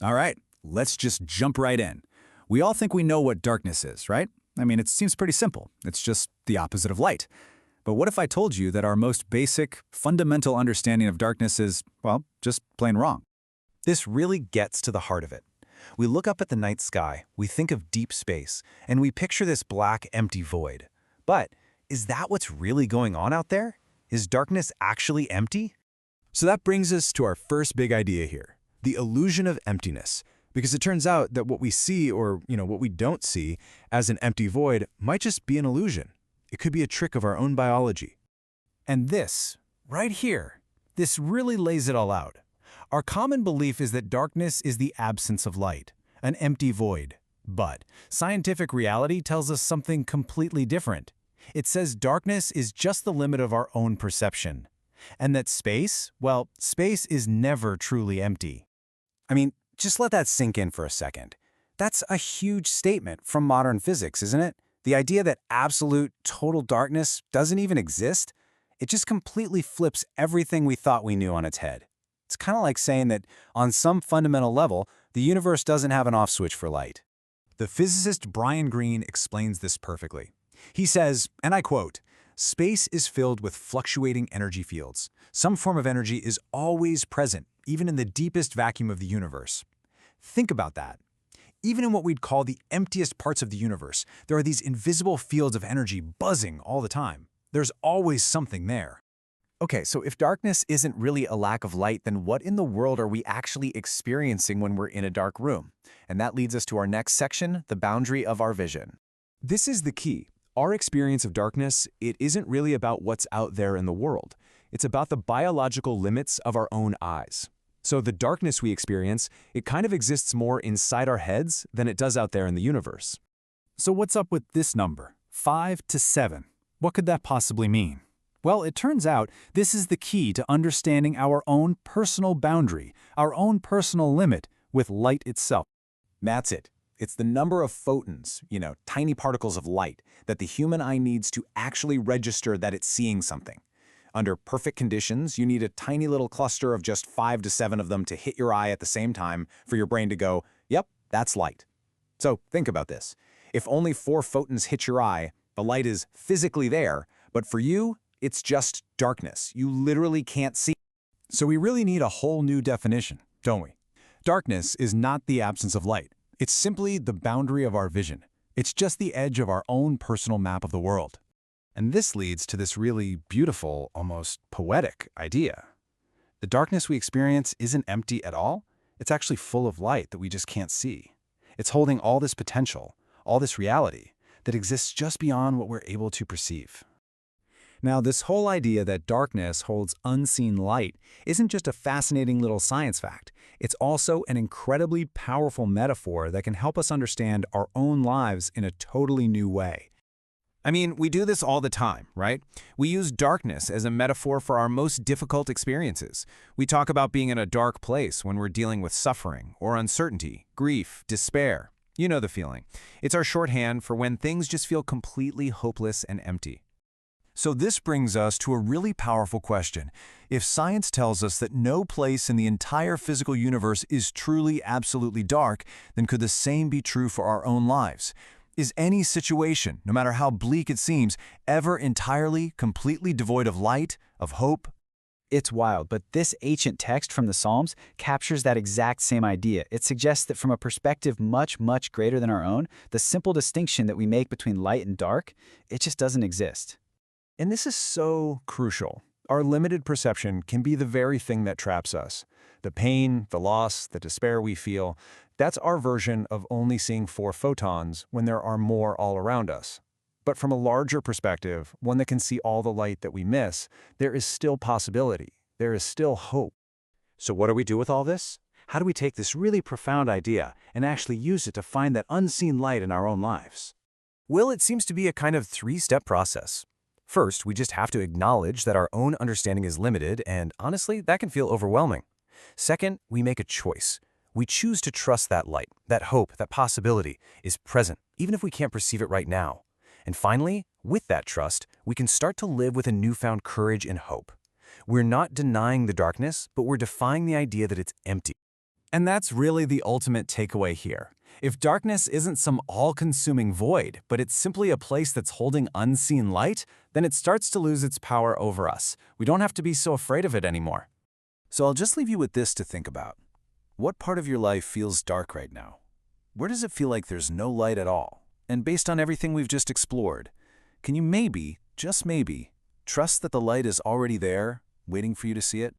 All right, let's just jump right in. We all think we know what darkness is, right? I mean, it seems pretty simple. It's just the opposite of light. But what if I told you that our most basic, fundamental understanding of darkness is, well, just plain wrong? This really gets to the heart of it. We look up at the night sky, we think of deep space, and we picture this black, empty void. But is that what's really going on out there? Is darkness actually empty? So that brings us to our first big idea here, the illusion of emptiness. Because it turns out that what we see, or what we don't see, as an empty void might just be an illusion. It could be a trick of our own biology. And this, right here, this really lays it all out. Our common belief is that darkness is the absence of light, an empty void. But scientific reality tells us something completely different. It says darkness is just the limit of our own perception. And that space, well, space is never truly empty. I mean, just let that sink in for a second. That's a huge statement from modern physics, isn't it? The idea that absolute, total darkness doesn't even exist? It just completely flips everything we thought we knew on its head. It's kind of like saying that, on some fundamental level, the universe doesn't have an off switch for light. The physicist Brian Greene explains this perfectly. He says, and I quote, "Space is filled with fluctuating energy fields. Some form of energy is always present, even in the deepest vacuum of the universe." Think about that. Even in what we'd call the emptiest parts of the universe, there are these invisible fields of energy buzzing all the time. There's always something there. Okay, so if darkness isn't really a lack of light, then what in the world are we actually experiencing when we're in a dark room? And that leads us to our next section, the boundary of our vision. This is the key. Our experience of darkness, it isn't really about what's out there in the world. It's about the biological limits of our own eyes. So the darkness we experience, it kind of exists more inside our heads than it does out there in the universe. So what's up with this number, 5 to 7? What could that possibly mean? Well, it turns out this is the key to understanding our own personal boundary, our own personal limit with light itself. That's it. It's the number of photons, tiny particles of light, that the human eye needs to actually register that it's seeing something. Under perfect conditions, you need a tiny little cluster of just 5 to 7 of them to hit your eye at the same time for your brain to go, yep, that's light. So think about this. If only 4 photons hit your eye, the light is physically there, but for you, it's just darkness. You literally can't see. So we really need a whole new definition, don't we? Darkness is not the absence of light. It's simply the boundary of our vision. It's just the edge of our own personal map of the world. And this leads to this really beautiful, almost poetic idea. The darkness we experience isn't empty at all. It's actually full of light that we just can't see. It's holding all this potential, all this reality, that exists just beyond what we're able to perceive. Now, this whole idea that darkness holds unseen light isn't just a fascinating little science fact. It's also an incredibly powerful metaphor that can help us understand our own lives in a totally new way. I mean, we do this all the time, right? We use darkness as a metaphor for our most difficult experiences. We talk about being in a dark place when we're dealing with suffering or uncertainty, grief, despair. You know the feeling. It's our shorthand for when things just feel completely hopeless and empty. So this brings us to a really powerful question. If science tells us that no place in the entire physical universe is truly absolutely dark, then could the same be true for our own lives? Is any situation, no matter how bleak it seems, ever entirely, completely devoid of light, of hope? It's wild, but this ancient text from the Psalms captures that exact same idea. It suggests that from a perspective much, much greater than our own, the simple distinction that we make between light and dark, it just doesn't exist. And this is so crucial. Our limited perception can be the very thing that traps us. The pain, the loss, the despair we feel, that's our version of only seeing 4 photons when there are more all around us. But from a larger perspective, one that can see all the light that we miss, there is still possibility. There is still hope. So what do we do with all this? How do we take this really profound idea and actually use it to find that unseen light in our own lives? Well, it seems to be a kind of 3-step process. First, we just have to acknowledge that our own understanding is limited, and honestly, that can feel overwhelming. Second, we make a choice. We choose to trust that light, that hope, that possibility is present, even if we can't perceive it right now. And finally, with that trust, we can start to live with a newfound courage and hope. We're not denying the darkness, but we're defying the idea that it's empty. And that's really the ultimate takeaway here. If darkness isn't some all-consuming void, but it's simply a place that's holding unseen light, then it starts to lose its power over us. We don't have to be so afraid of it anymore. So I'll just leave you with this to think about. What part of your life feels dark right now? Where does it feel like there's no light at all? And based on everything we've just explored, can you maybe, just maybe, trust that the light is already there, waiting for you to see it?